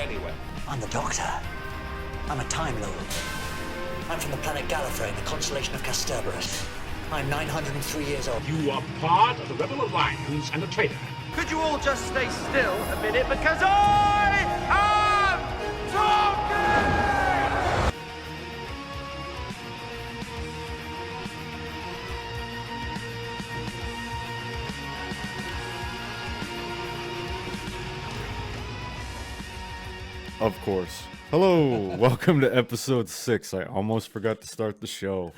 anyway? I'm the Doctor. I'm a Time Lord. I'm from the planet Gallifrey in the constellation of Cerberus. I'm 903 years old. You are part of the Rebel Alliance and a traitor. Could you all just stay still a minute, because I am talking! Of course. Hello, welcome to episode 6. I almost forgot to start the show.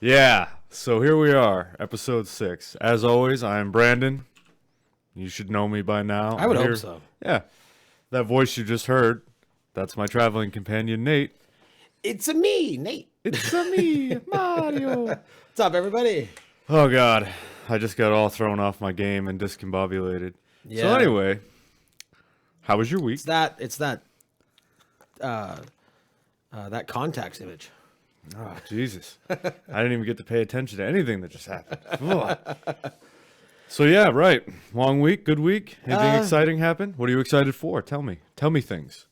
Yeah, so here we are, episode 6. As always, I am Brandon. You should know me by now. I would hope so. Yeah, that voice you just heard, that's my traveling companion, Nate. It's a me, Nate. It's a me, Mario. What's up, everybody? Oh, God. I just got all thrown off my game and discombobulated. Yeah. So anyway, how was your week? It's that contacts image. Oh, Jesus. I didn't even get to pay attention to anything that just happened. Ugh. So, yeah, right. Long week, good week. Anything exciting happen? What are you excited for? Tell me. Tell me things.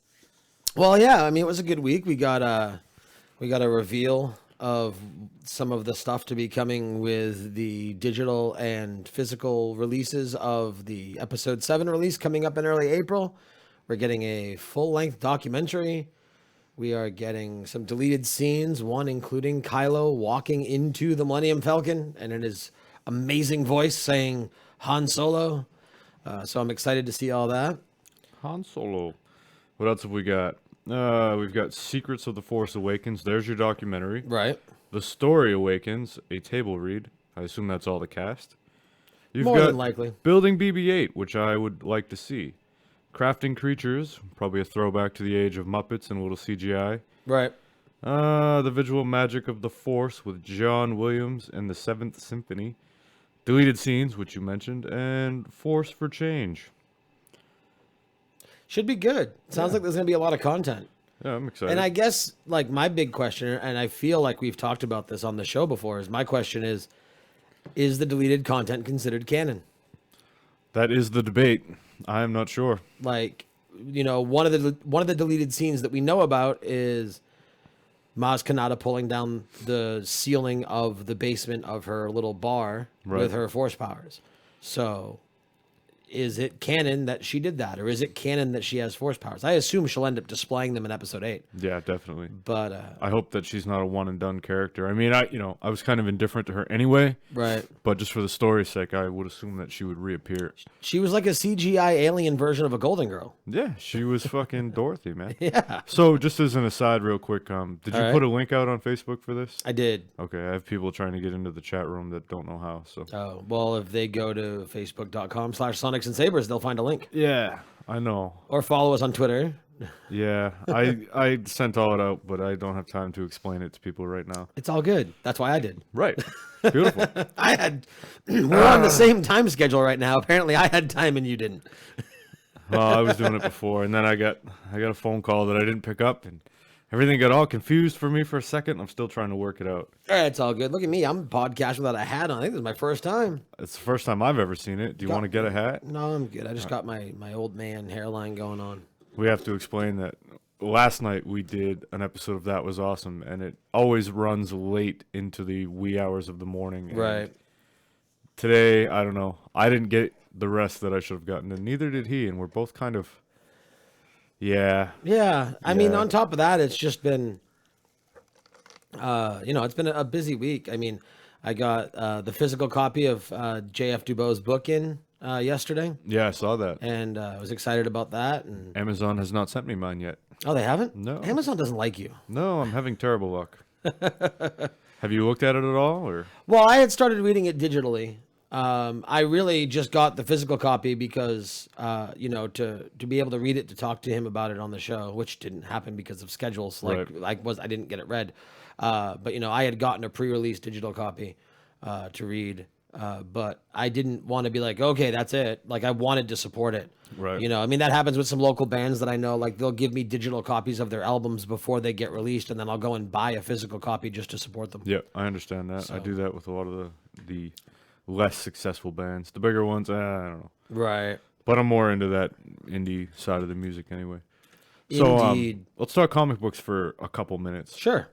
Well, yeah, I mean, it was a good week. We got a reveal of some of the stuff to be coming with the digital and physical releases of the episode 7 release coming up in early April. We're getting a full-length documentary. We are getting some deleted scenes, one including Kylo walking into the Millennium Falcon, and in his amazing voice saying Han Solo. So I'm excited to see all that. Han Solo. What else have we got? We've got Secrets of the Force Awakens. There's your documentary. Right. The Story Awakens, a table read. I assume that's all the cast. You've More got than likely. Building BB-8, which I would like to see. Crafting Creatures, probably a throwback to the age of Muppets and a little CGI. Right. The Visual Magic of the Force with John Williams and the 7th Symphony. Deleted Scenes, which you mentioned, and Force for Change. Should be good. Sounds like there's going to be a lot of content. Yeah, I'm excited. And I guess, like, my big question, and I feel like we've talked about this on the show before, is my question is the deleted content considered canon? That is the debate. I am not sure. Like, you know, one of the deleted scenes that we know about is Maz Kanata pulling down the ceiling of the basement of her little bar with her force powers. So, is it canon that she did that, or is it canon that she has force powers? I assume she'll end up displaying them in episode 8. Yeah, definitely. But I hope that she's not a one and done character. I mean, I was kind of indifferent to her anyway. Right. But just for the story's sake, I would assume that she would reappear. She was like a CGI alien version of a Golden Girl. Yeah, she was fucking Dorothy, man. Yeah. So, just as an aside, real quick, did you put a link out on Facebook for this? I did. Okay, I have people trying to get into the chat room that don't know how. So. Oh, well, if they go to facebook.com/Sonics and Sabers, they'll find a link. Yeah, I know. Or follow us on Twitter. Yeah, I sent all it out, but I don't have time to explain it to people right now. It's all good. That's why I did. Right. Beautiful. We're on the same time schedule right now. Apparently I had time and you didn't. Well, I was doing it before, and then I got a phone call that I didn't pick up, and everything got all confused for me for a second. I'm still trying to work it out. All right, it's all good. Look at me. I'm podcast without a hat on. I think this is my first time. It's the first time I've ever seen it. Do you want to get a hat? No, I'm good. I just got my old man hairline going on. We have to explain that last night we did an episode of That Was Awesome, and it always runs late into the wee hours of the morning. Right. Today, I don't know. I didn't get the rest that I should have gotten, and neither did he, and we're both kind of, yeah. Yeah. I mean, on top of that, it's just been, it's been a busy week. I mean, I got the physical copy of J.F. Dubois' book in yesterday. Yeah, I saw that. And I was excited about that. And Amazon has not sent me mine yet. Oh, they haven't? No. Amazon doesn't like you. No, I'm having terrible luck. Have you looked at it at all? Or? Well, I had started reading it digitally. I really just got the physical copy because, to be able to read it, to talk to him about it on the show, which didn't happen because of schedules. I didn't get it read. But I had gotten a pre-release digital copy to read. But I didn't want to be like, okay, that's it. Like, I wanted to support it. Right. That happens with some local bands that I know. Like, they'll give me digital copies of their albums before they get released, and then I'll go and buy a physical copy just to support them. Yeah, I understand that. So. I do that with a lot of the less successful bands. The bigger ones, I don't know. Right. But I'm more into that indie side of the music anyway. So, Indeed. let's talk comic books for a couple minutes. Sure.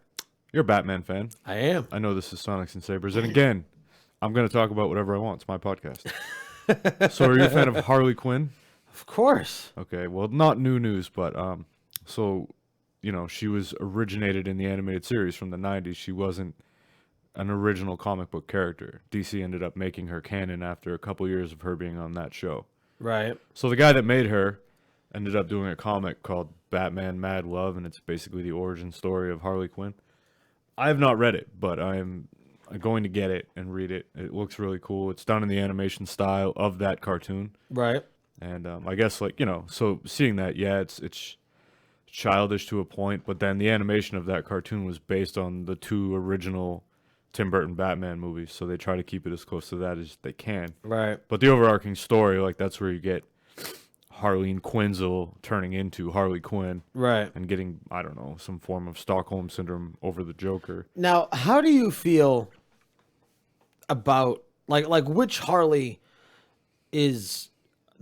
You're a Batman fan. I am. I know this is Sonics and Sabers. And again, I'm going to talk about whatever I want. It's my podcast. So, are you a fan of Harley Quinn? Of course. Okay, well, not new news, but so, she was originated in the animated series from the 90s. She wasn't an original comic book character. DC ended up making her canon after a couple years of her being on that show. Right. So the guy that made her ended up doing a comic called Batman Mad Love, and it's basically the origin story of Harley Quinn. I have not read it, but I'm going to get it and read it. It looks really cool. It's done in the animation style of that cartoon. Right. And I guess, so seeing that, yeah, it's childish to a point, but then the animation of that cartoon was based on the two original Tim Burton Batman movies, so they try to keep it as close to that as they can. Right. But the overarching story, that's where you get Harleen Quinzel turning into Harley Quinn. Right. And getting, I don't know, some form of Stockholm Syndrome over the Joker. Now, how do you feel about, like which Harley is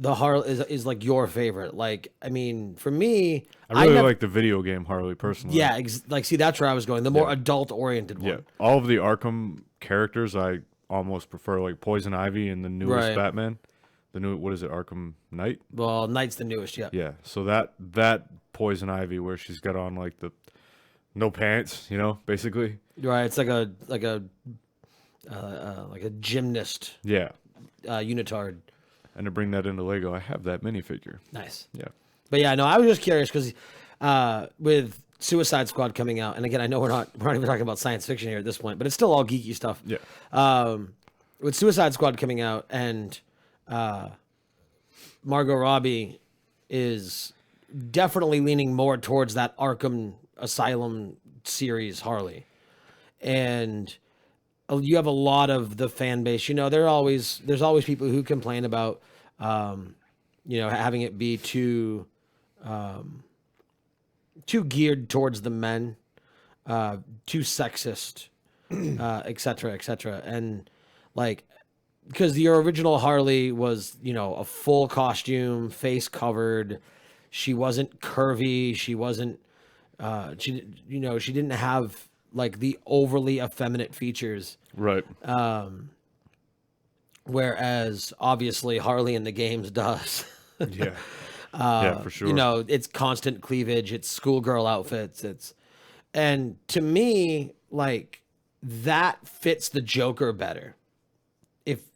the Harley is like your favorite? Like, I mean, for me, I really like the video game Harley personally. Yeah, see, that's where I was going. The more adult-oriented one. Yeah, all of the Arkham characters, I almost prefer, like Poison Ivy and the newest Batman. The new, what is it, Arkham Knight? Well, Knight's the newest, yeah. Yeah, so that Poison Ivy where she's got on like the no pants, basically. Right, it's like a gymnast. Yeah. Unitard. And to bring that into Lego, I have that minifigure. Nice. Yeah. But yeah, no, I was just curious because with Suicide Squad coming out, and again, I know we're not even talking about science fiction here at this point, but it's still all geeky stuff. Yeah. With Suicide Squad coming out, and Margot Robbie is definitely leaning more towards that Arkham Asylum series Harley, and you have a lot of the fan base. There's always people who complain about having it be too geared towards the men, too sexist, et cetera, and like, because the original Harley was, a full costume, face covered. She wasn't curvy. She wasn't, she didn't have like the overly effeminate features. Right. Whereas obviously Harley in the games does. Yeah. Yeah, for sure. It's constant cleavage. It's schoolgirl outfits. And to me, like, that fits the Joker better.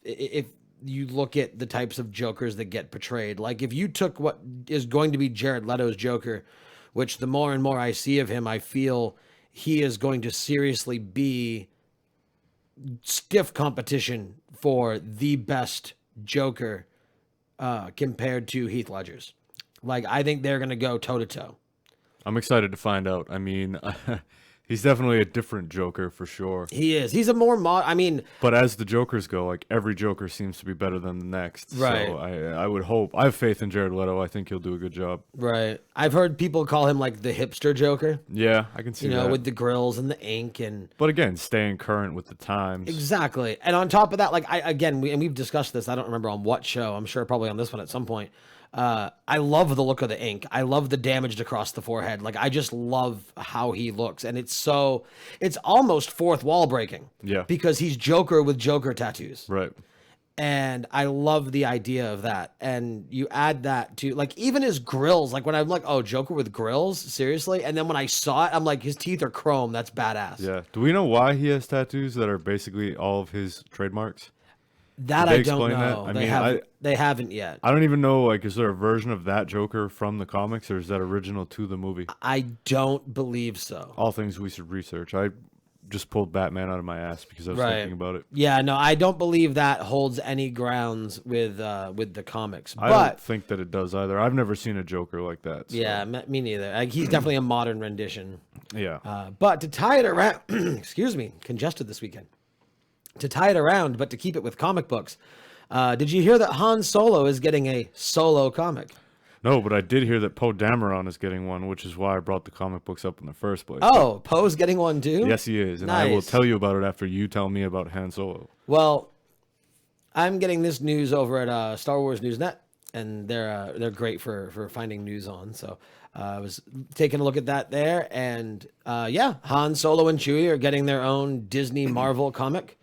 If you look at the types of Jokers that get portrayed, like if you took what is going to be Jared Leto's Joker, which the more and more I see of him, I feel he is going to seriously be stiff competition for the best Joker compared to Heath Ledger's. Like, I think they're going to go toe-to-toe. I'm excited to find out. I mean, he's definitely a different Joker for sure. He is. He's a more But as the Jokers go, like, every Joker seems to be better than the next. Right. So I would hope. I have faith in Jared Leto. I think he'll do a good job. Right. I've heard people call him, like, the hipster Joker. Yeah, I can see that. With the grills and the ink and... But again, staying current with the times. Exactly. And on top of that, like, we've discussed this. I don't remember on what show. I'm sure probably on this one at some point. I love the look of the ink. I love the damage across the forehead. Like, I just love how he looks. And it's almost fourth wall breaking. Yeah. Because he's Joker with Joker tattoos. Right. And I love the idea of that. And you add that to, like, even his grills. Like, when I'm like, oh, Joker with grills? Seriously? And then when I saw it, I'm like, his teeth are chrome. That's badass. Yeah. Do we know why he has tattoos that are basically all of his trademarks? That I don't know. That? They haven't yet. I don't even know, like, is there a version of that Joker from the comics, or is that original to the movie? I don't believe so. All things we should research. I just pulled Batman out of my ass because I was thinking about it. Yeah, no, I don't believe that holds any grounds with the comics. I don't think that it does either. I've never seen a Joker like that. So. Yeah, me neither. Like, he's definitely a modern rendition. Yeah. But to tie it around, excuse me, congested this weekend. To tie it around, but to keep it with comic books, did you hear that Han Solo is getting a solo comic? No, but I did hear that Poe Dameron is getting one, which is why I brought the comic books up in the first place. Oh, Poe's getting one too? Yes, he is, and Nice. I will tell you about it after you tell me about Han Solo. Well, I'm getting this news over at Star Wars Newsnet, and they're great for finding news on. So I was taking a look at that there, and yeah, Han Solo and Chewie are getting their own Disney Marvel comic.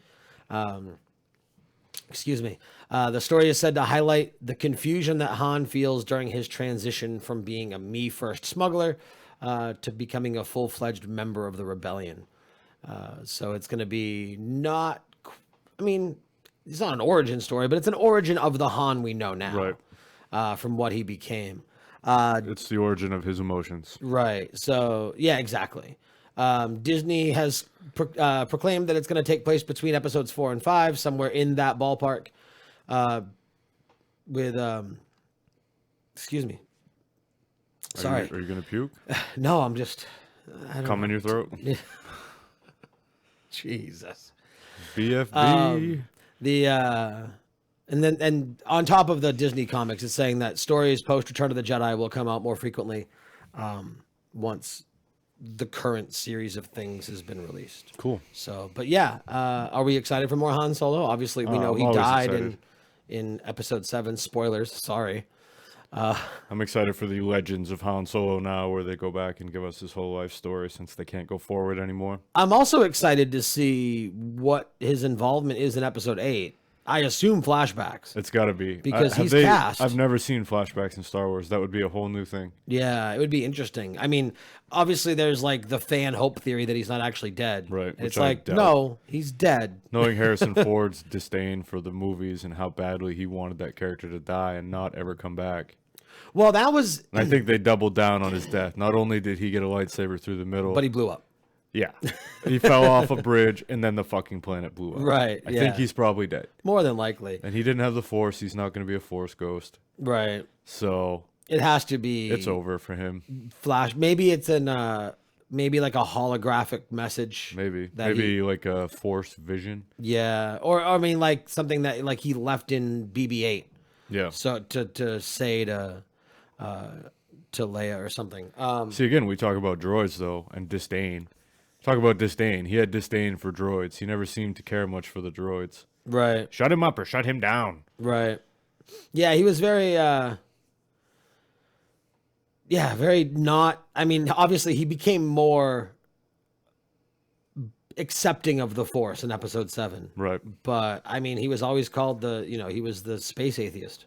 Excuse me. The story is said to highlight the confusion that Han feels during his transition from being a me-first smuggler to becoming a full-fledged member of the rebellion. So it's going to be not, I mean, it's not an origin story, but it's an origin of the Han we know now, from what he became. It's the origin of his emotions. Right. So, yeah, exactly. Disney has proclaimed that it's going to take place between episodes 4 and 5, somewhere in that ballpark. With, excuse me. Sorry. Are you going to puke? No, I'm just. I don't Come in your throat? Jesus. BFB. And on top of the Disney comics, it's saying that stories post Return of the Jedi will come out more frequently once the current series of things has been released. Cool. So, but yeah, are we excited for more Han Solo? Obviously, we know I'm he always died excited. in episode 7. Spoilers, sorry. I'm excited for the Legends of Han Solo now, where they go back and give us his whole life story since they can't go forward anymore. I'm also excited to see what his involvement is in episode 8. I assume flashbacks. It's got to be. Because he's cast. I've never seen flashbacks in Star Wars. That would be a whole new thing. Yeah, it would be interesting. I mean, obviously there's like the fan hope theory that he's not actually dead. Right, And which it's I like, doubt. no, he's dead. Knowing Harrison Ford's disdain for the movies and how badly he wanted that character to die and not ever come back. Well, that was, And I think they doubled down on his death. Not only did he get a lightsaber through the middle, but he blew up. yeah, he fell off a bridge and then the fucking planet blew up. Right, I yeah. think he's probably dead. More than likely. And he didn't have the Force. He's not going to be a Force ghost. Right. So It has to be. it's over for him. Flash. Maybe it's maybe like a holographic message. Maybe. that Maybe he- like a Force vision. yeah. Or I mean, like something that like he left in BB-8. Yeah. So to say to Leia or something. See, again, we talk about droids, though, and disdain. Talk about disdain. He had disdain for droids. He never seemed to care much for the droids. Right. Shut him up or shut him down. Right. Yeah, he was very very not, I mean, obviously he became more accepting of the Force in episode 7. Right. But I mean, he was always called he was the space atheist.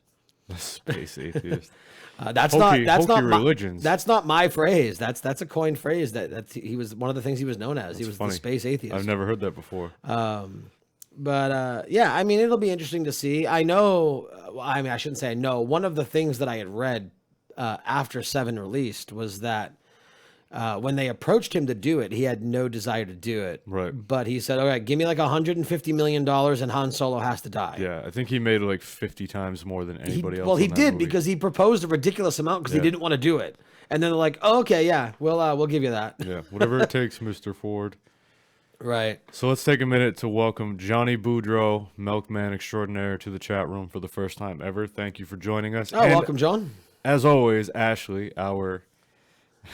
Space atheist. That's Hokey not religions. That's not my phrase. That's a coined phrase that's he was one of the things he was known as. He was funny. the space atheist. I've never heard that before. But yeah, I mean, it'll be interesting to see. I know, I mean, I shouldn't say I know. One of the things that I had read after 7 released was that when they approached him to do it, he had no desire to do it. Right. But he said, all right, give me like $150 million and Han Solo has to die. Yeah, I think he made like 50 times more than anybody else. Well, he in that did movie. because he proposed a ridiculous amount because he Yeah. didn't want to do it. And then they're like, oh, okay, yeah, we'll give you that. Yeah, whatever it takes, Mr. Ford. Right. So let's take a minute to welcome Johnny Boudreau, Milkman Extraordinaire, to the chat room for the first time ever. Thank you for joining us. Oh, And welcome, John. as always, Ashley, our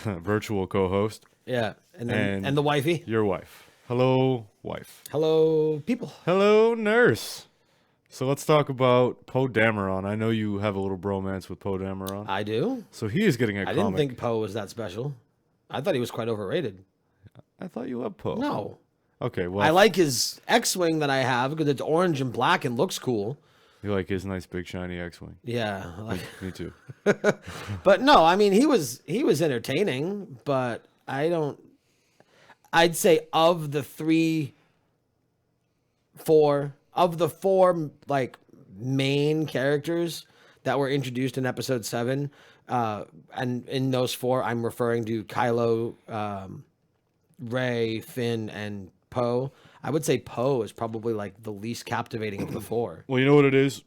virtual co-host, Yeah. And the wifey. your wife. Hello, wife. Hello, people. Hello, nurse. So let's talk about Poe Dameron. I know you have a little bromance with Poe Dameron. I do. So he is getting a I comic. didn't think Poe was that special. I thought he was quite overrated. I thought you loved Poe. No. Okay, well, I like his X-Wing that I have because it's orange and black and looks cool. you like his nice big shiny X-wing. Yeah. I like, Me too. but no, I mean, he was entertaining, but I'd say of the four like main characters that were introduced in episode 7, and in those 4, I'm referring to Kylo, Rey, Finn, and Poe. I would say Poe is probably like the least captivating of the 4. Well, you know what it is?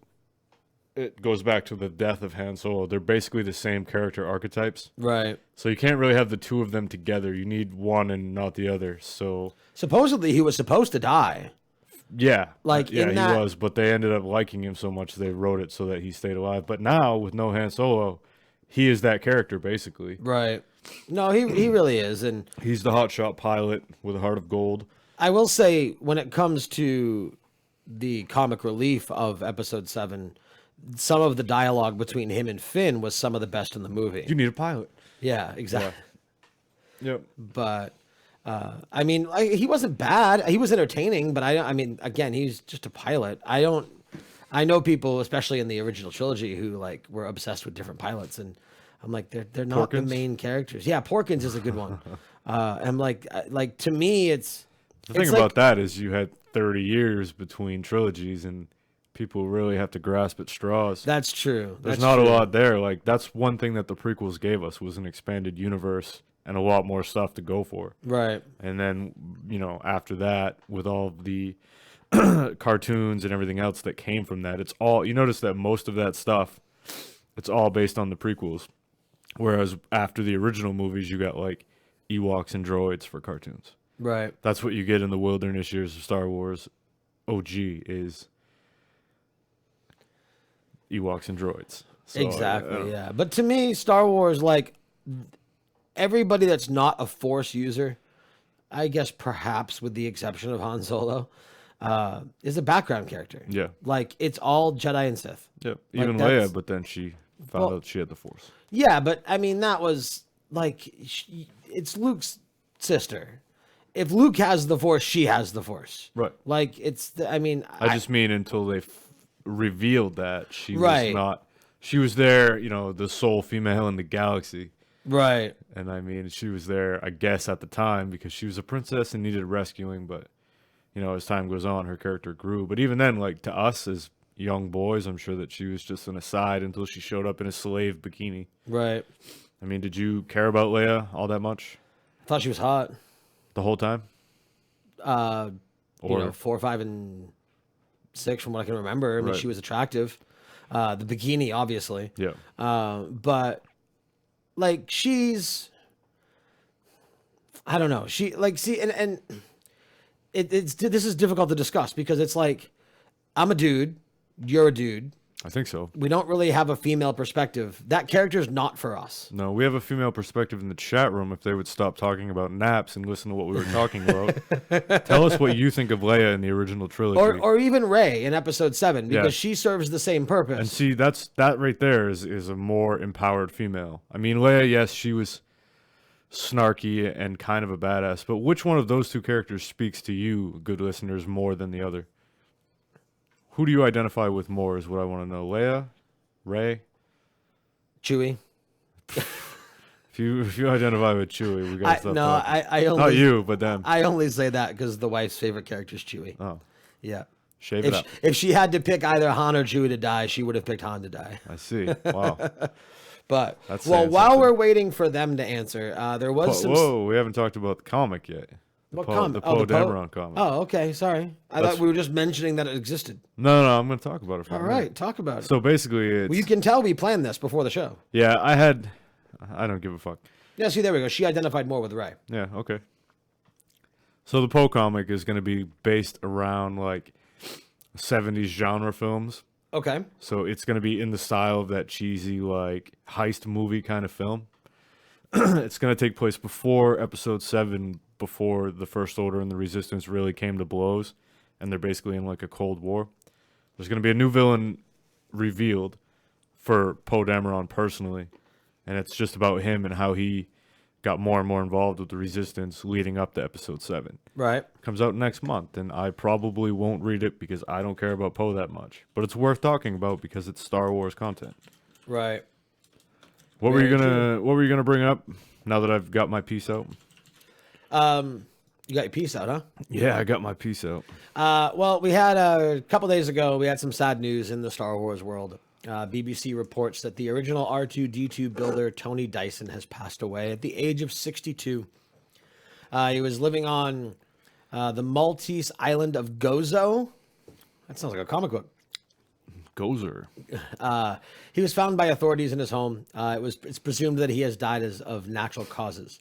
It goes back to the death of Han Solo. They're basically the same character archetypes. Right. So you can't really have the two of them together. You need one and not the other. So Supposedly he was supposed to die. yeah, Like, yeah, in that- he was, but they ended up liking him so much they wrote it so that he stayed alive. But now with no Han Solo, he is that character basically. Right. No, he really is. And He's the hotshot pilot with a heart of gold. I will say, when it comes to the comic relief of episode 7, some of the dialogue between him and Finn was some of the best in the movie. You need a pilot. Yeah, exactly. Yep. But I mean, he wasn't bad. He was entertaining, but I mean, again, he's just a pilot. I know people, especially in the original trilogy, who like were obsessed with different pilots, and I'm like, they're not the Porkins? main characters. Yeah, Porkins is a good one. I'm like to me, it's The thing it's about like, that is you had 30 years between trilogies, and people really have to grasp at straws. That's true. There's That's not true. a lot there. Like, that's one thing that the prequels gave us was an expanded universe and a lot more stuff to go for. Right. And then, after that, with all of the cartoons and everything else that came from that, it's all, you notice that most of that stuff, it's all based on the prequels. Whereas after the original movies, you got like Ewoks and droids for cartoons. Right. That's what you get in the wilderness years of Star Wars. OG is Ewoks and droids. So, Exactly. Yeah. But to me, Star Wars, like everybody that's not a Force user, I guess perhaps with the exception of Han Solo, is a background character. Yeah. Like it's all Jedi and Sith. Yep. Like, Even that's- Leia, but then she found out she had the Force. Yeah, but I mean that was like it's Luke's sister. If Luke has the Force, she has the Force. Right. Like I mean, I just mean until they revealed that she Right. was not. She was there, the sole female in the galaxy. right. And I mean, she was there, I guess, at the time because she was a princess and needed rescuing. But, as time goes on, her character grew. But even then, like to us as young boys, I'm sure that she was just an aside until she showed up in a slave bikini. Right. I mean, did you care about Leia all that much I thought she was hot. the whole time? Or 4, 5, and 6 from what I can remember. I mean, Right. she was attractive. The bikini, obviously. yeah, But like I don't know. She like see and it's this is difficult to discuss because it's like I'm a dude, you're a dude. I think so. We don't really have a female perspective. That character is not for us. No, we have a female perspective in the chat room. If they would stop talking about naps and listen to what we were talking about, tell us what you think of Leia in the original trilogy. Or even Rey in episode 7 because Yeah. she serves the same purpose. And see, that right there is a more empowered female. I mean, Leia, yes, she was snarky and kind of a badass, but which one of those two characters speaks to you, good listeners, more than the other? Who do you identify with more is what I want to know. Leia? Rey? Chewie. If you identify with Chewie, we got to stop talking. I only Not you, but them. I only say that because the wife's favorite character is Chewie. Oh, Yeah. shave it If up. if she had to pick either Han or Chewie to die, she would have picked Han to die. I see. Wow. But That's well, saying while something. we're waiting for them to answer, there was some. Whoa, we haven't talked about the comic yet. What Poe, comic? The Oh, Poe the Poe? Dameron comic. Oh, okay. Sorry, I That's- thought we were just mentioning that it existed. No, I'm going to talk about it for All a minute. right, talk about it. So basically, it's... Well, you can tell we planned this before the show. Yeah, I don't give a fuck. Yeah, see, there we go. She identified more with Rey. Yeah, okay. So the Poe comic is going to be based around, like, 70s genre films. Okay. So it's going to be in the style of that cheesy, like, heist movie kind of film. It's going to take place before Episode 7, before the First Order and the Resistance really came to blows, and they're basically in, like, a Cold War. There's going to be a new villain revealed for Poe Dameron personally, and it's just about him and how he got more and more involved with the Resistance leading up to Episode 7. Right. Comes out next month, and I probably won't read it because I don't care about Poe that much. But it's worth talking about because it's Star Wars content. Right. What were you Very gonna bring up now that I've got my piece out? You got your piece out, huh? Yeah, I got my piece out. Well, we had a couple days ago, we had some sad news in the Star Wars world. BBC reports that the original R2-D2 builder, Tony Dyson, has passed away at the age of 62. He was living on the Maltese island of Gozo. That sounds like a comic book. Gozer. He was found by authorities in his home. It's presumed that he has died of natural causes.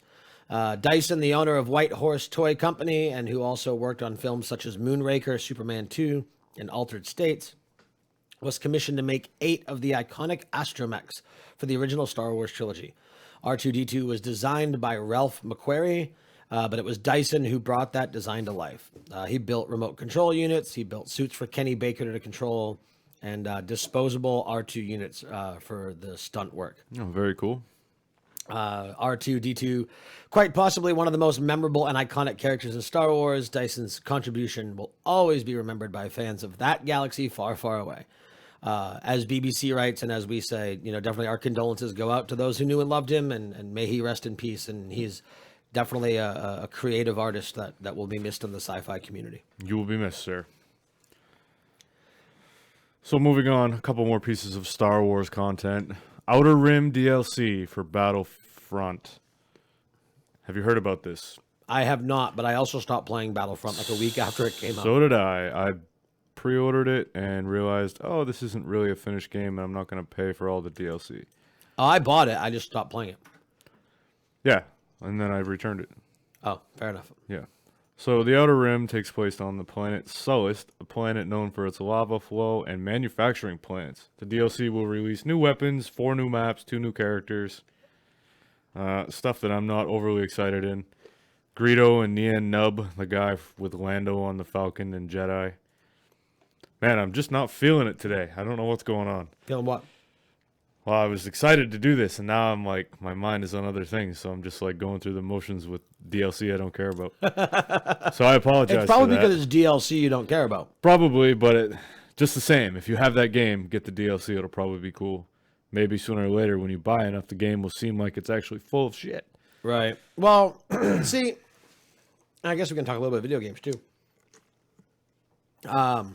Dyson, the owner of White Horse Toy Company, and who also worked on films such as Moonraker, Superman 2, and Altered States, was commissioned to make 8 of the iconic astromechs for the original Star Wars trilogy. R2-D2 was designed by Ralph McQuarrie, but it was Dyson who brought that design to life. He built remote control units, he built suits for Kenny Baker to control, and disposable R2 units for the stunt work. Oh, very cool. R2-D2, quite possibly one of the most memorable and iconic characters in Star Wars. Dyson's contribution will always be remembered by fans of that galaxy far, far away. As BBC writes, and as we say, definitely our condolences go out to those who knew and loved him, and may he rest in peace. And he's definitely a creative artist that will be missed in the sci-fi community. You will be missed, sir. So moving on, a couple more pieces of Star Wars content. Outer Rim DLC for Battlefront. Have you heard about this? I have not, but I also stopped playing Battlefront like a week after it came out. So did I. I pre-ordered it and realized, this isn't really a finished game, and I'm not going to pay for all the DLC. I bought it. I just stopped playing it. Yeah, and then I returned it. Oh, fair enough. Yeah. So the Outer Rim takes place on the planet Sullust, a planet known for its lava flow and manufacturing plants. The DLC will release new weapons, 4 new maps, 2 new characters. Stuff that I'm not overly excited in. Greedo and Nien Nub, the guy with Lando on the Falcon and Jedi. Man, I'm just not feeling it today. I don't know what's going on. Feeling what? Well, I was excited to do this, and now I'm like, my mind is on other things, so I'm just like going through the motions with DLC I don't care about. So I apologize. It's probably for that. because it's DLC you don't care about. Probably, but just the same. If you have that game, get the DLC. It'll probably be cool. Maybe sooner or later, when you buy enough, the game will seem like it's actually full of shit. Right. Well, see, I guess we can talk a little bit of video games too. I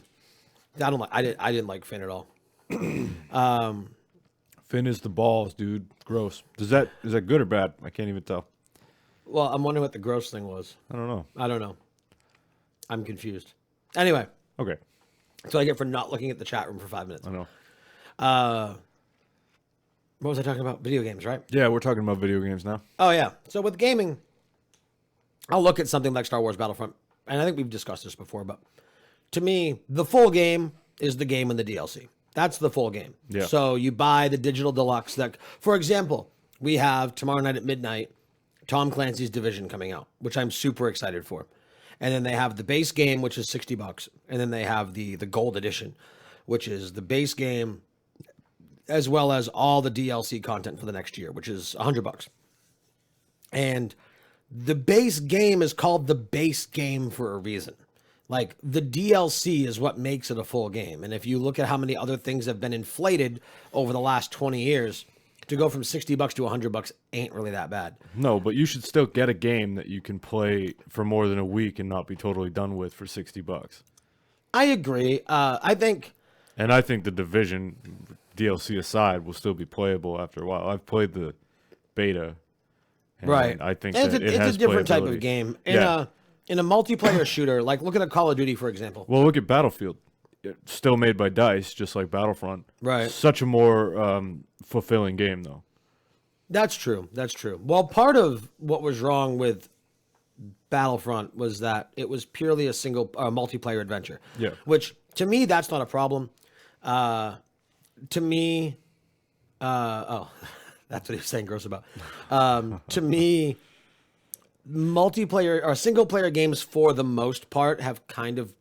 didn't like Finn at all. Finn is the balls, dude. Gross. Is that good or bad? I can't even tell. Well, I'm wondering what the gross thing was. I don't know. I don't know. I'm confused. Anyway, Okay. that's what I get for not looking at the chat room for 5 minutes. I know. What was I talking about? Video games, right? Yeah, we're talking about video games now. Oh, yeah. So with gaming, I'll look at something like Star Wars Battlefront, and I think we've discussed this before, but to me, the full game is the game and the DLC. That's the full game. Yeah. So you buy the digital deluxe. That, for example, we have tomorrow night at midnight, Tom Clancy's Division coming out, which I'm super excited for. And then they have the base game, which is $60, and then they have the gold edition, which is the base game as well as all the DLC content for the next year, which is $100. And the base game is called the base game for a reason. Like, the DLC is what makes it a full game. And if you look at how many other things have been inflated over the last 20 years, to go from $60 to $100 ain't really that bad. No, but you should still get a game that you can play for more than a week and not be totally done with for $60. I agree. I think the Division, DLC aside, will still be playable after a while. I've played the beta. And right. I think and that it's has a different type playability. of game. Yeah. In a multiplayer shooter, like look at a Call of Duty, for example. Well, look at Battlefield. It's still made by DICE, just like Battlefront. Right. Such a more fulfilling game, though. That's true. That's true. Well, part of what was wrong with Battlefront was that it was purely a single multiplayer adventure. Yeah. Which, to me, that's not a problem. To me, that's what he was saying gross about. To me, multiplayer or single player games for the most part have kind of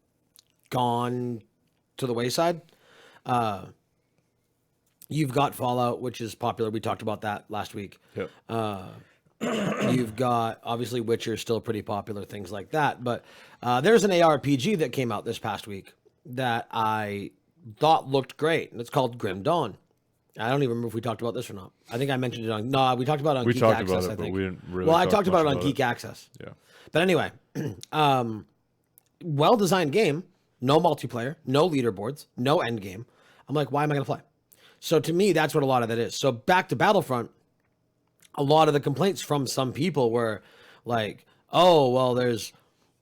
gone to the wayside. You've got Fallout, which is popular. We talked about that last week. Yep. You've got, obviously, Witcher, still pretty popular, things like that. But there's an ARPG that came out this past week that I thought looked great, and it's called Grim Dawn. I don't even remember if we talked about this or not. I think I mentioned it on... No, we talked about it on Geek Access, about it, I think. but we didn't really Well, I talk talked about it much on Geek Access. Yeah. But anyway, well-designed game, no multiplayer, no leaderboards, no end game. I'm like, why am I going to play? So to me, that's what a lot of that is. So back to Battlefront, a lot of the complaints from some people were like, oh, well, there's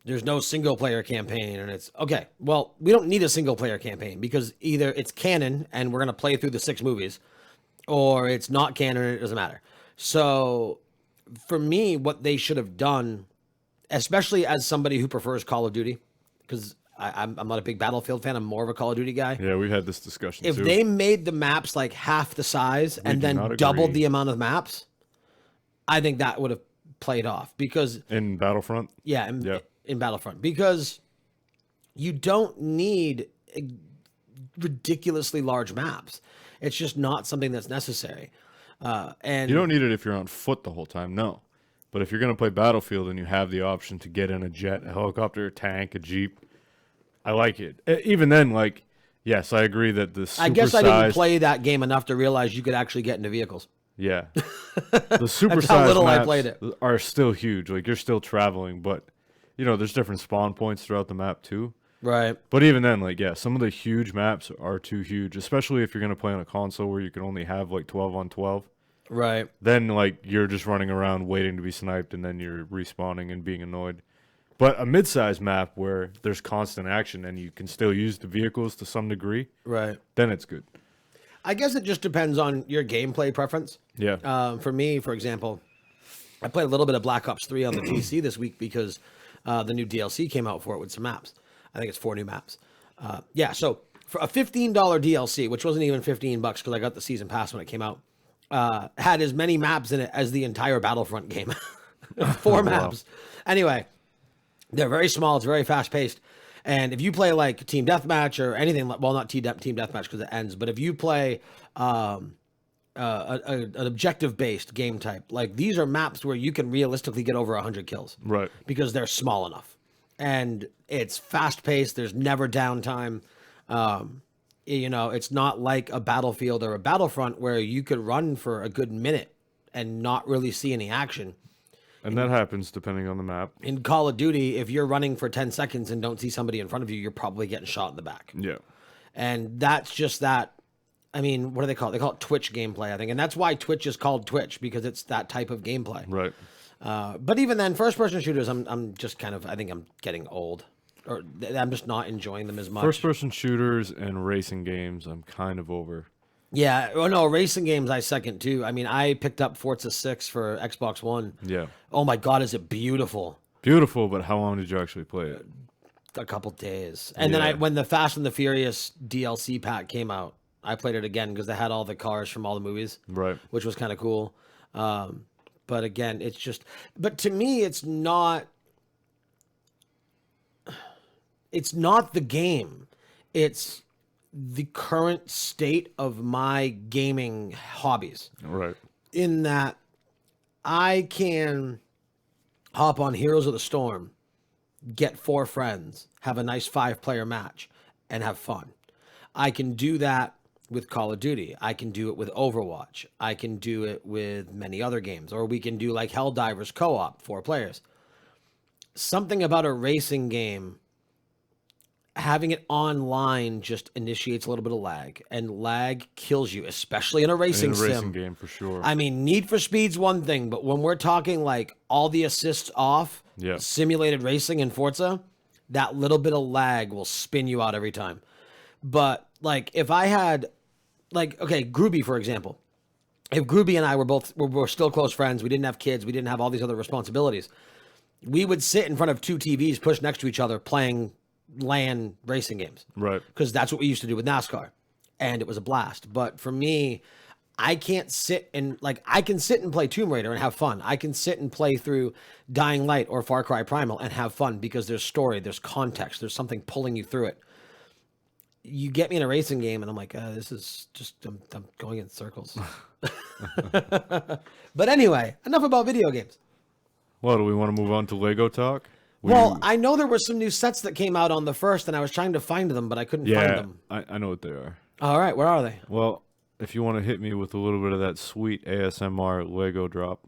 no single-player campaign. And it's, okay, well, we don't need a single-player campaign because either it's canon and we're going to play through the 6 movies, or it's not canon and it doesn't matter. So for me, what they should have done, especially as somebody who prefers Call of Duty, because I'm not a big Battlefield fan, I'm more of a Call of Duty guy. Yeah, we had this discussion If too. they made the maps like half the size and do then not doubled agree. the amount of maps, I think that would have played off. Because In Battlefront? yeah, in Battlefront, because you don't need ridiculously large maps. It's just not something that's necessary. And You don't need it if you're on foot the whole time, no. But if you're going to play Battlefield and you have the option to get in a jet, a helicopter, a tank, a jeep, I like it. Even then, like, yes, I agree that the supersized... I guess I didn't play that game enough to realize you could actually get into vehicles. Yeah. The supersized That's how little I maps played it. are still huge. Like, you're still traveling, but, you know, there's different spawn points throughout the map, too. Right. But even then, like, yeah, some of the huge maps are too huge, especially if you're going to play on a console where you can only have, like, 12 on 12. Right. Then, like, you're just running around waiting to be sniped, and then you're respawning and being annoyed. But a mid-sized map where there's constant action and you can still use the vehicles to some degree, Right. then it's good. I guess it just depends on your gameplay preference. Yeah. For me, for example, I played a little bit of Black Ops 3 on the PC this week because the new DLC came out for it with some maps. I think it's 4 new maps. Yeah, so for a $15 DLC, which wasn't even $15 because I got the season pass when it came out, had as many maps in it as the entire Battlefront game. 4 maps. Anyway, they're very small. It's very fast paced. And if you play like Team Deathmatch or anything, well, not Team Deathmatch because it ends, but if you play an objective based game type, like these are maps where you can realistically get over 100 kills. Right. Because they're small enough. And it's fast paced. There's never downtime. You know, it's not like a Battlefield or a Battlefront where you could run for a good minute and not really see any action. And that happens depending on the map. In Call of Duty, if you're running for 10 seconds and don't see somebody in front of you, you're probably getting shot in the back. Yeah. And that's just that. I mean, what do they call it? They call it Twitch gameplay, I think. And that's why Twitch is called Twitch, because it's that type of gameplay. Right. But even then, first-person shooters, I'm just kind of, I think I'm getting old. Or I'm just not enjoying them as much. First-person shooters and racing games, I'm kind of over. Yeah. Oh, no, racing games I second, too. I mean, I picked up Forza 6 for Xbox One. Yeah. Oh, my God, is it beautiful. Beautiful, but how long did you actually play it? A couple days. And Yeah. then when the Fast and the Furious DLC pack came out, I played it again because they had all the cars from all the movies. Right. Which was kind of cool. But again, it's just... But to me, it's not the game. It's the current state of my gaming hobbies. Right. In that I can hop on Heroes of the Storm, get 4 friends, have a nice 5-player match, and have fun. I can do that with Call of Duty. I can do it with Overwatch. I can do it with many other games. Or we can do like Helldivers co-op, 4 players. Something about a racing game, having it online just initiates a little bit of lag. And lag kills you, especially in a racing sim. racing game, for sure. I mean, Need for Speed's one thing, but when we're talking like all the assists off, Yeah. simulated racing in Forza, that little bit of lag will spin you out every time. But like if I had, like, okay, Groovy, for example. If Groovy and I were still close friends, we didn't have kids, we didn't have all these other responsibilities, we would sit in front of 2 TVs pushed next to each other playing LAN racing games. Right. Because that's what we used to do with NASCAR. And it was a blast. But for me, I can't sit and, like, I can sit and play Tomb Raider and have fun. I can sit and play through Dying Light or Far Cry Primal and have fun because there's story, there's context, there's something pulling you through it. You get me in a racing game and I'm like, this is just, I'm going in circles. But anyway, enough about video games. Well, do we want to move on to Lego talk? Well, I know there were some new sets that came out on the first, and I was trying to find them, but I couldn't find yeah, them. I know what they are. All right, where are they? Well, if you want to hit me with a little bit of that sweet ASMR Lego drop.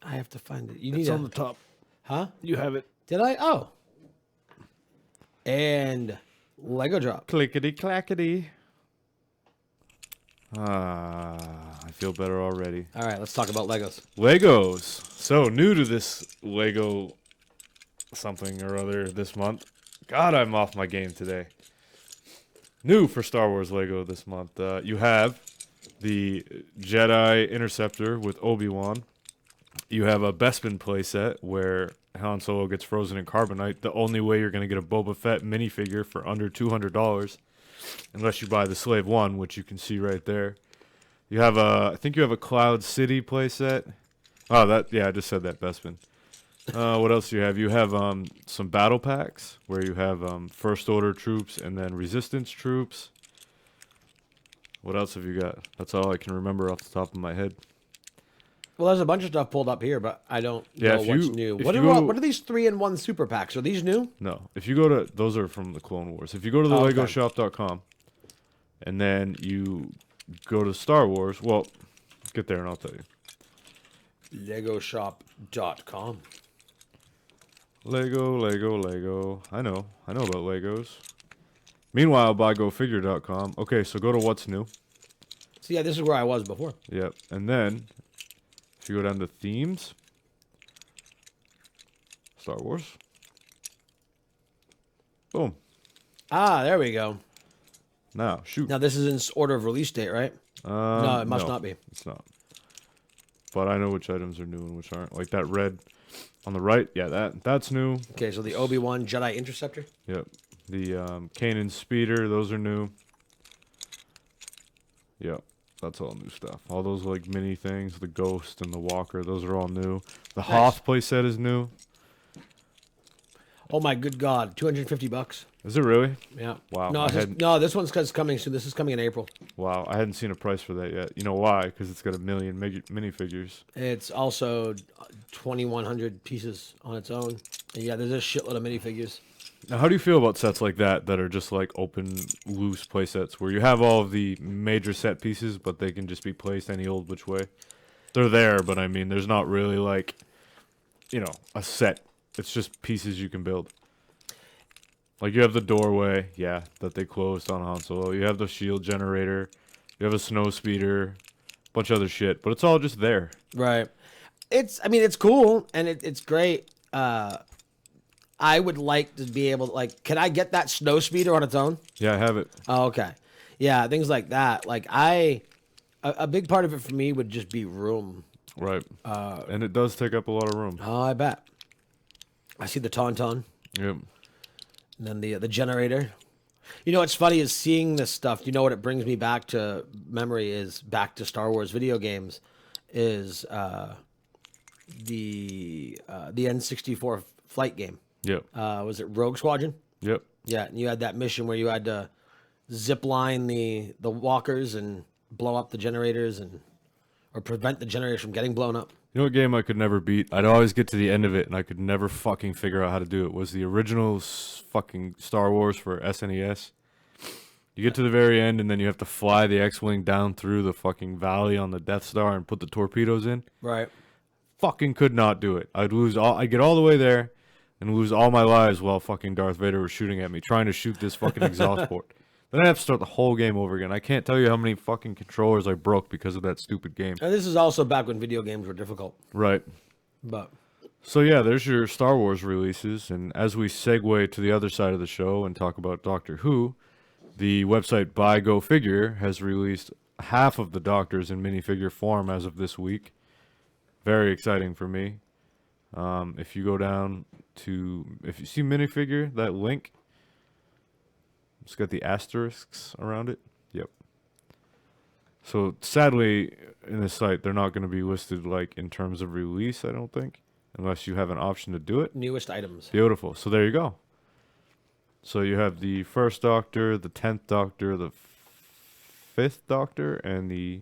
I have to find it. You need It's on the top. Huh? You have it. Did I? Oh. And Lego drop. Clickety clackety. I feel better already. All right, let's talk about Legos. Legos. So new to this Lego something or other this month. God, I'm off my game today. New for Star Wars Lego this month. You have the Jedi Interceptor with Obi-Wan. You have a Bespin playset where Han Solo gets frozen in carbonite. The only way you're going to get a Boba Fett minifigure for under $200, unless you buy the Slave 1, which you can see right there. You have I think you have a Cloud City playset. Oh, I just said that, Bespin. What else do you have? You have some battle packs where you have First Order troops and then Resistance troops. What else have you got? That's all I can remember off the top of my head. Well, there's a bunch of stuff pulled up here, but I don't know if what's you- new. if What you are, go- what are these 3-in-1 super packs? Are these new? No. If you go to... Those are from the Clone Wars. If you go to the Oh, okay. LegoShop.com and then you go to Star Wars... Well, get there and I'll tell you. LegoShop.com. Lego. I know about Legos. Meanwhile, BuyGoFigure.com. Okay, so go to what's new. So yeah, this is where I was before. Yep. And then, if you go down to themes, Star Wars. Boom. Ah, there we go. Now, shoot. Now this is in order of release date, right? No, it must not be. It's not. But I know which items are new and which aren't. Like that red on the right. Yeah, that's new. Okay, so the Obi-Wan Jedi Interceptor. Yep. The Kanan Speeder, those are new. Yep. That's all new stuff. All those like mini things, the Ghost and the Walker, those are all new. The Hoth playset is new. Oh my good God, $250. Is it really? Yeah. Wow, No, I it's just, hadn't- no, this one's coming soon. This is coming in April. Wow, I hadn't seen a price for that yet. You know why? Because it's got a million minifigures. It's also 2,100 pieces on its own. And yeah, there's a shitload of minifigures. Now, how do you feel about sets like that are just like open, loose play sets where you have all of the major set pieces, but they can just be placed any old which way? They're there, but I mean, there's not really like, you know, a set. It's just pieces you can build. Like you have the doorway, yeah, that they closed on Han Solo. You have the shield generator. You have a snow speeder, bunch of other shit, but it's all just there. Right. I mean, it's cool and it's great. I would like to be able to, like, can I get that snow speeder on its own? Yeah, I have it. Oh, okay. Yeah, things like that. Like, a big part of it for me would just be room. Right. And it does take up a lot of room. Oh, I bet. I see the Tauntaun. Yep. And then the generator. You know what's funny is seeing this stuff. You know what it brings me back to memory is back to Star Wars video games. Is the N64 flight game? Yep. Was it Rogue Squadron? Yep. Yeah, and you had that mission where you had to zip line the walkers and blow up the generators or prevent the generators from getting blown up. You know what game I could never beat? I'd always get to the end of it, and I could never fucking figure out how to do it. Was the original fucking Star Wars for SNES. You get to the very end, and then you have to fly the X-Wing down through the fucking valley on the Death Star and put the torpedoes in. Right. Fucking could not do it. I'd get all the way there and lose all my lives while fucking Darth Vader was shooting at me, trying to shoot this fucking exhaust port. Then I have to start the whole game over again. I can't tell you how many fucking controllers I broke because of that stupid game. And this is also back when video games were difficult. Right. But So yeah, there's your Star Wars releases, and as we segue to the other side of the show and talk about Doctor Who, the website Buy Go Figure has released half of the Doctors in minifigure form as of this week. Very exciting for me. If you go down to, if you see minifigure, that link, it's got the asterisks around it. Yep. So sadly, in this site, they're not going to be listed like in terms of release, I don't think, unless you have an option to do it. newest items. Beautiful. So there you go. So you have the first Doctor, the 10th Doctor, the 5th Doctor, and the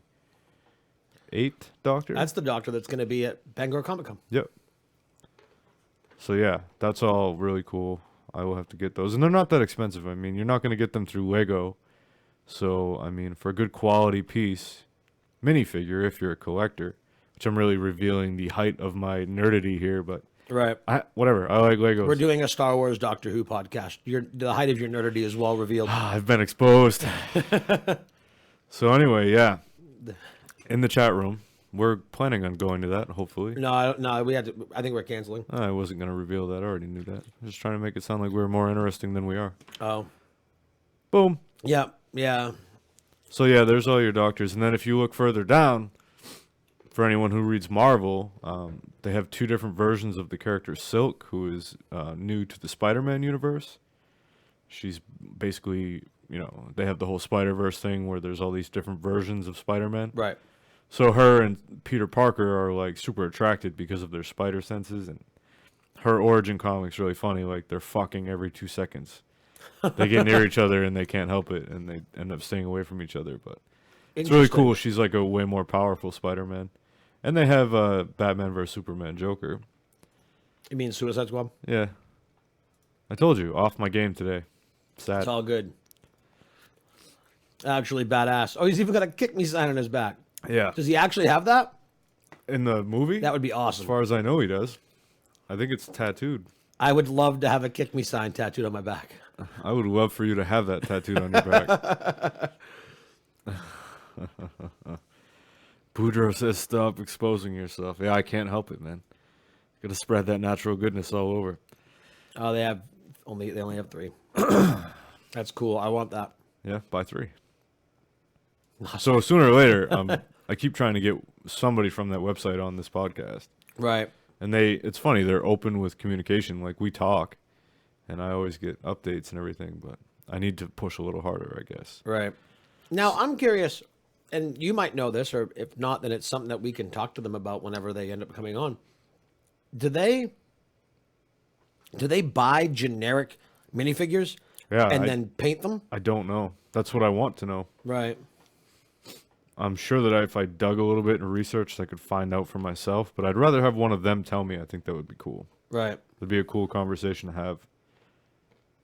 8th Doctor. That's the Doctor that's going to be at Bangor Comic Con. Yep. So yeah, that's all really cool. I will have to get those. And they're not that expensive. I mean, you're not going to get them through Lego. So, I mean, for a good quality piece, minifigure, if you're a collector, which I'm really revealing the height of my nerdity here, but Right. whatever. I like Legos. We're doing a Star Wars Doctor Who podcast. The height of your nerdity is well revealed. I've been exposed. So anyway, yeah. In the chat room, we're planning on going to that, hopefully. No, we had to. I think we're canceling. I wasn't going to reveal that. I already knew that. Just trying to make it sound like we're more interesting than we are. Oh. Boom. Yeah. Yeah. So yeah, there's all your Doctors. And then if you look further down, for anyone who reads Marvel, they have two different versions of the character Silk, who is new to the Spider-Man universe. She's basically, you know, they have the whole Spider-Verse thing where there's all these different versions of Spider-Man. Right. So her and Peter Parker are like super attracted because of their spider senses, and her origin comic's really funny. Like they're fucking every 2 seconds. They get near each other and they can't help it, and they end up staying away from each other. But It's really cool. She's like a way more powerful Spider-Man. And they have Batman vs. Superman Joker. You mean Suicide Squad? Yeah. I told you, off my game today. Sad. It's all good. Actually badass. Oh, he's even got a kick me sign on his back. Yeah. Does he actually have that? In the movie? That would be As awesome. far as I know, he does. I think it's tattooed. I would love to have a kick me sign tattooed on my back. I would love for you to have that tattooed on your back. Boudreaux says stop exposing yourself. Yeah, I can't help it, man. Gotta spread that natural goodness all over. Oh, they only have 3. That's cool. I want that. Yeah, buy 3. So sooner or later, I keep trying to get somebody from that website on this podcast. Right. And it's funny, they're open with communication. Like, we talk, and I always get updates and everything, but I need to push a little harder, I guess. Right. Now, I'm curious, and you might know this, or if not, then it's something that we can talk to them about whenever they end up coming on. Do they buy generic minifigures and then paint them? I don't know. That's what I want to know. Right. I'm sure that if I dug a little bit and researched, I could find out for myself, but I'd rather have one of them tell me. I think that would be cool. Right. It'd be a cool conversation to have.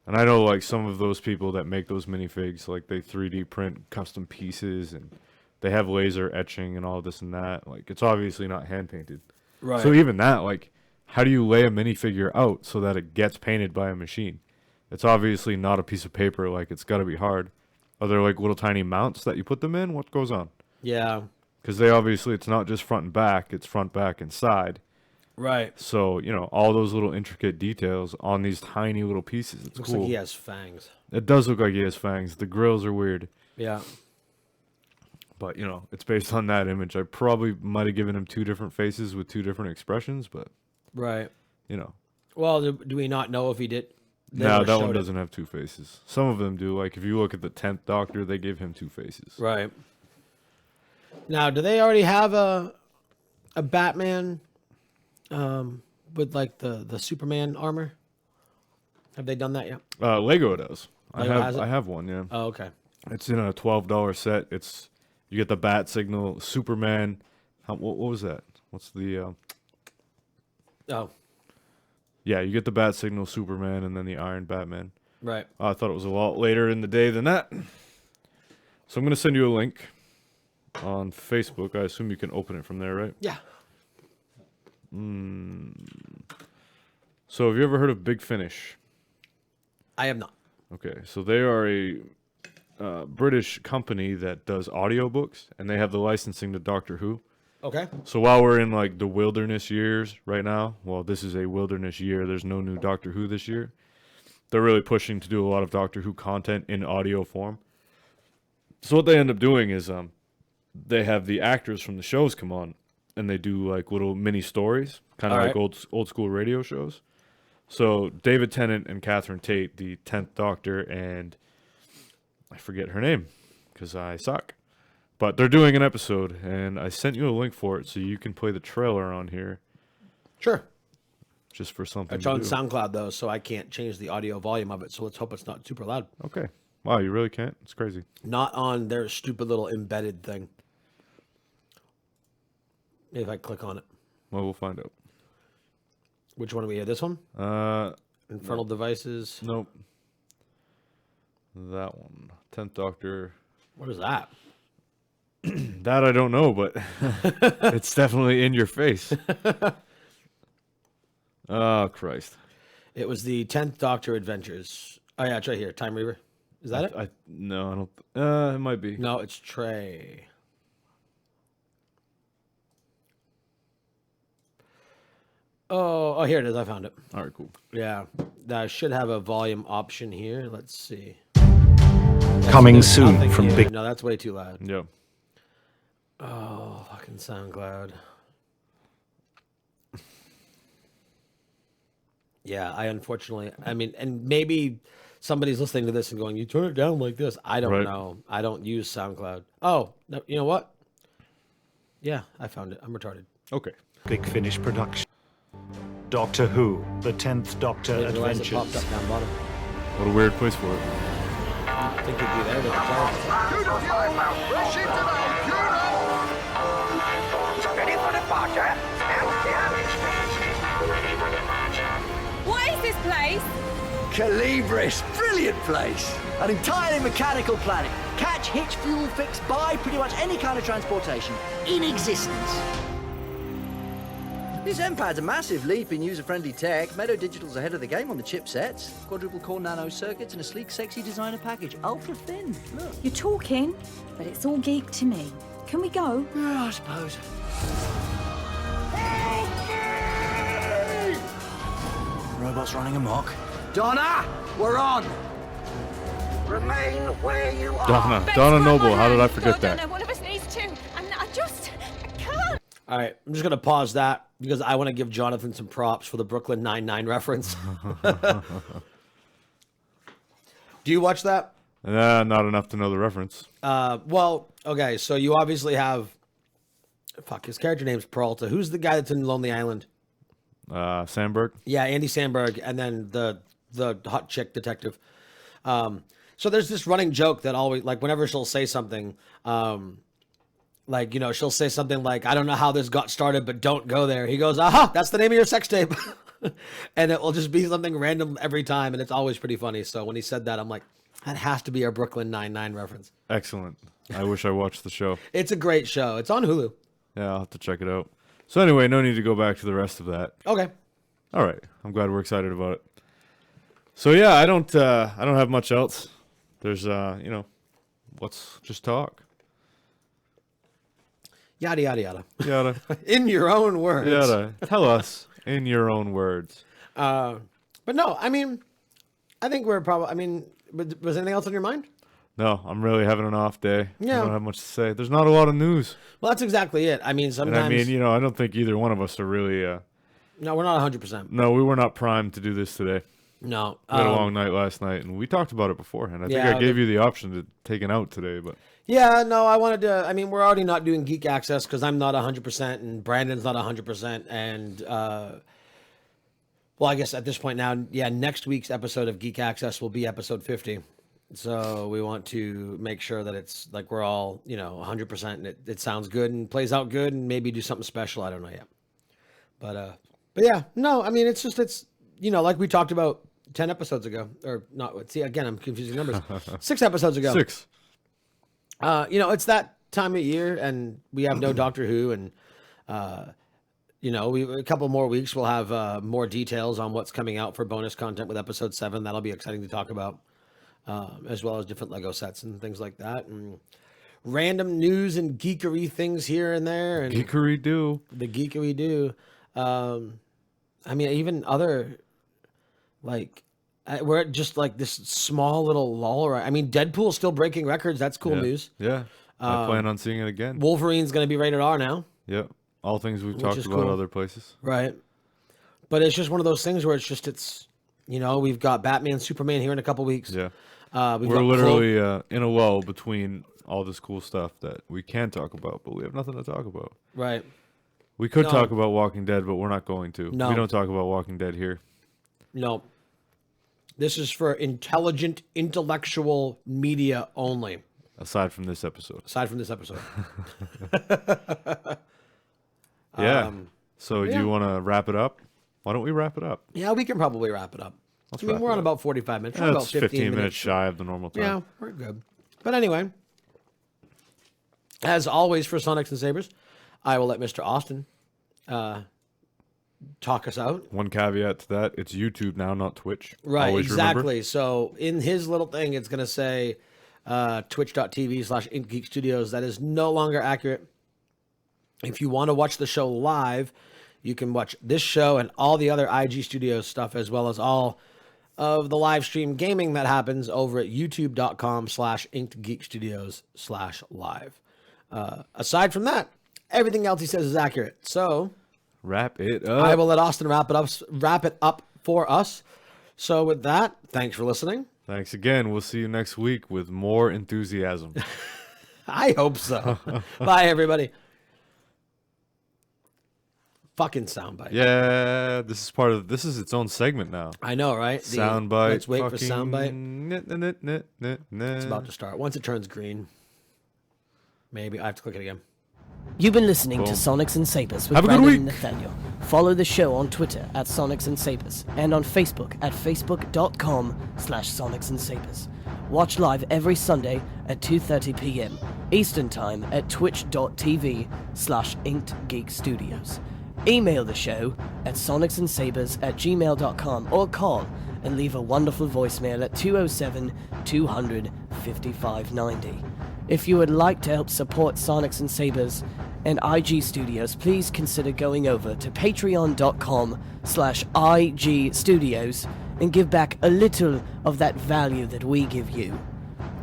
And I know, like, some of those people that make those minifigs, like, they 3D print custom pieces, and they have laser etching and all this and that. Like, it's obviously not hand-painted. Right. So even that, like, how do you lay a minifigure out so that it gets painted by a machine? It's obviously not a piece of paper. Like, it's got to be hard. Are there, like, little tiny mounts that you put them in? What goes on? Yeah. Because they obviously, it's not just front and back. It's front, back, and side. Right. So, you know, all those little intricate details on these tiny little pieces. It's Looks cool. like he has fangs. It does look like he has fangs. The grills are weird. Yeah. But, you know, it's based on that image. I probably might have given him 2 different faces with 2 different expressions, but, Right. you know. Well, do we not know if he did? They No, never that one showed it. doesn't have 2 faces. Some of them do. Like, if you look at the 10th Doctor, they give him 2 faces. Right. Now, do they already have a Batman with like the Superman armor? Have they done that yet? Lego does. Lego has it? I have one, yeah. Oh, okay. It's in a $12 set. You get the bat signal, Superman. What was that? What's the Oh, yeah, you get the bat signal, Superman, and then the Iron Batman. right. I thought it was a lot later in the day than that. So I'm going to send you a link on Facebook. I assume you can open it from there, right? Yeah. So have you ever heard of Big Finish? I have not. Okay, so they are a British company that does audiobooks, and they have the licensing to Doctor Who. Okay. So while we're in like the wilderness years right now, well, this is a wilderness year. There's no new Doctor Who this year. They're really pushing to do a lot of Doctor Who content in audio form. So what they end up doing is they have the actors from the shows come on, and they do like little mini stories, kind of All like right. old school radio shows. So David Tennant and Catherine Tate, the 10th Doctor, and I forget her name because I suck. But they're doing an episode, and I sent you a link for it so you can play the trailer on here Sure. just for something It's to on do. SoundCloud though, so I can't change the audio volume of it. So let's hope it's not super loud. Okay. Wow, you really can't? It's crazy. Not on their stupid little embedded thing. If I click on it, Well, we'll find out. which one do we have? This one? Infernal Devices. Nope. That one. 10th Doctor. What is that? That I don't know, but it's definitely in your face. Oh, Christ. It was the 10th Doctor Adventures. Oh yeah, it's right here. Time Reaver. Is that it? No, I don't. It might be. No, it's Trey. Oh, here it is. I found it. All right, cool. Yeah, I should have a volume option here. Let's see. Coming There's soon nothing from here. Big. No, that's way too loud. Yeah. Oh, fucking SoundCloud. Yeah, I mean, and maybe somebody's listening to this and going, "You turn it down like this." I don't Right. know. I don't use SoundCloud. Oh, no, you know what? Yeah, I found it. I'm retarded. Okay. Big Finish production. Doctor Who, the 10th Doctor I didn't realize it popped Adventures. up down bottom. What a weird place for it. I think it'd be there. But it's all- Who knows? We'll shoot tonight. Calibris, brilliant place. An entirely mechanical planet. Catch, hitch, fuel, fix, buy pretty much any kind of transportation in existence. This M-Pad's a massive leap in user-friendly tech. Meadow Digital's ahead of the game on the chipsets. Quadruple-core nano circuits and a sleek, sexy designer package. Ultra thin. Look. You're talking, but it's all geek to me. Can we go? Yeah, I suppose. Robots running amok. Donna, we're on. Remain where you are. Donna Noble. How did I forget God, that? Donna, one of us needs to. And I can't. All right, I'm just gonna pause that because I want to give Jonathan some props for the Brooklyn Nine-Nine reference. Do you watch that? Not enough to know the reference. Well, okay, so you obviously have. Fuck, his character name's Peralta. Who's the guy that's in Lonely Island? Sandberg. Yeah, Andy Samberg, and then the hot chick detective. So there's this running joke that always, like, whenever she'll say something, like, you know, she'll say something like, "I don't know how this got started, but don't go there." He goes, "Aha, that's the name of your sex tape," and it will just be something random every time, and it's always pretty funny. So when he said that, I'm like, that has to be our Brooklyn Nine-Nine reference. Excellent. I wish I watched the show. It's a great show. It's on Hulu. Yeah, I'll have to check it out. So anyway, no need to go back to the rest of that. Okay. All right. I'm glad we're excited about it. So yeah, I don't have much else. There's let's just talk. Yada yada yada. Yada. In your own words. Yada. Tell us in your own words. But no, I mean, I think we're probably. I mean, was anything else on your mind? No, I'm really having an off day. Yeah. I don't have much to say. There's not a lot of news. Well, that's exactly it. I mean, sometimes. And I mean, I don't think either one of us are really. No, we're not 100%. No, we were not primed to do this today. No. We had a long night last night, and we talked about it beforehand. I think Yeah, I gave you the option to take it out today, but Yeah, no, I wanted to. I mean, we're already not doing Geek Access because I'm not 100%, and Brandon's not 100%, and well, I guess at this point now, yeah, next week's episode of Geek Access will be episode 50. So we want to make sure that it's like we're all 100%, and it sounds good and plays out good, and maybe do something special. I don't know yet, but yeah, no, I mean, it's like we talked about 10 episodes ago, or not. See, again, I'm confusing numbers. 6 episodes ago. 6. It's that time of year, and we have no Doctor Who, and a couple more weeks we'll have more details on what's coming out for bonus content with episode 7. That'll be exciting to talk about, as well as different Lego sets and things like that, and random news and geekery things here and there, and Geekery do. the geekery do. I mean, even other, like, we're at just like this small little lull. Right? I mean, Deadpool's still breaking records. That's cool news. Yeah. I plan on seeing it again. Wolverine's going to be rated R now. Yep. All things we've talked is about cool. other places. Right. But it's just one of those things where we've got Batman, Superman here in a couple weeks. Yeah. We've We're got literally in a lull between all this cool stuff that we can talk about, but we have nothing to talk about. Right. We could No. talk about Walking Dead, but we're not going to. No. We don't talk about Walking Dead here. No. This is for intelligent, intellectual media only. Aside from this episode. Aside from this episode. Yeah. So do yeah. you want to wrap it up? Why don't we wrap it up? Yeah, we can probably wrap it up. Let's I mean, wrap we're it on up. about 45 minutes. We're about That's 15 minutes shy of the normal time. Yeah, we're good. But anyway, as always for Sonics and Sabers, I will let Mr. Austin talk us out. One caveat to that, it's YouTube now, not Twitch. Right, Always exactly. remember. So in his little thing, it's going to say twitch.tv/InkGeek Studios. That is no longer accurate. If you want to watch the show live, you can watch this show and all the other IG Studios stuff, as well as all of the live stream gaming that happens over at youtube.com/InkedGeekStudios/live. Aside from that, everything else he says is accurate. So Wrap it up. I will let Austin wrap it up for us. So with that, thanks for listening. Thanks again. We'll see you next week with more enthusiasm. I hope so. Bye, everybody. Fucking soundbite. Yeah, this is its own segment now. I know, right? Soundbite. Let's wait for soundbite. It's It's about to start. Once it turns green, maybe I have to click it again. You've been listening Boom. to Sonics and Sabers with Have a good Brandon and week. Nathaniel. Follow the show on Twitter at Sonics and Sabers and on Facebook at facebook.com/Sonics and Sabers. Watch live every Sunday at 2:30 p.m. Eastern Time at twitch.tv/InkedGeekStudios. Email the show at sonicsandsabers@gmail.com or call and leave a wonderful voicemail at 207-200-5590. If you would like to help support Sonics and Sabers and IG Studios, please consider going over to patreon.com/IG Studios and give back a little of that value that we give you.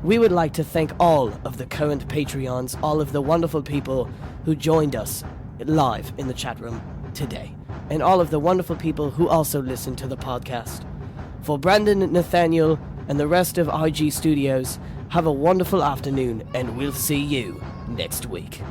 We would like to thank all of the current Patreons, all of the wonderful people who joined us live in the chat room today, and all of the wonderful people who also listen to the podcast. For Brandon, Nathaniel, and the rest of IG Studios, have a wonderful afternoon, and we'll see you next week.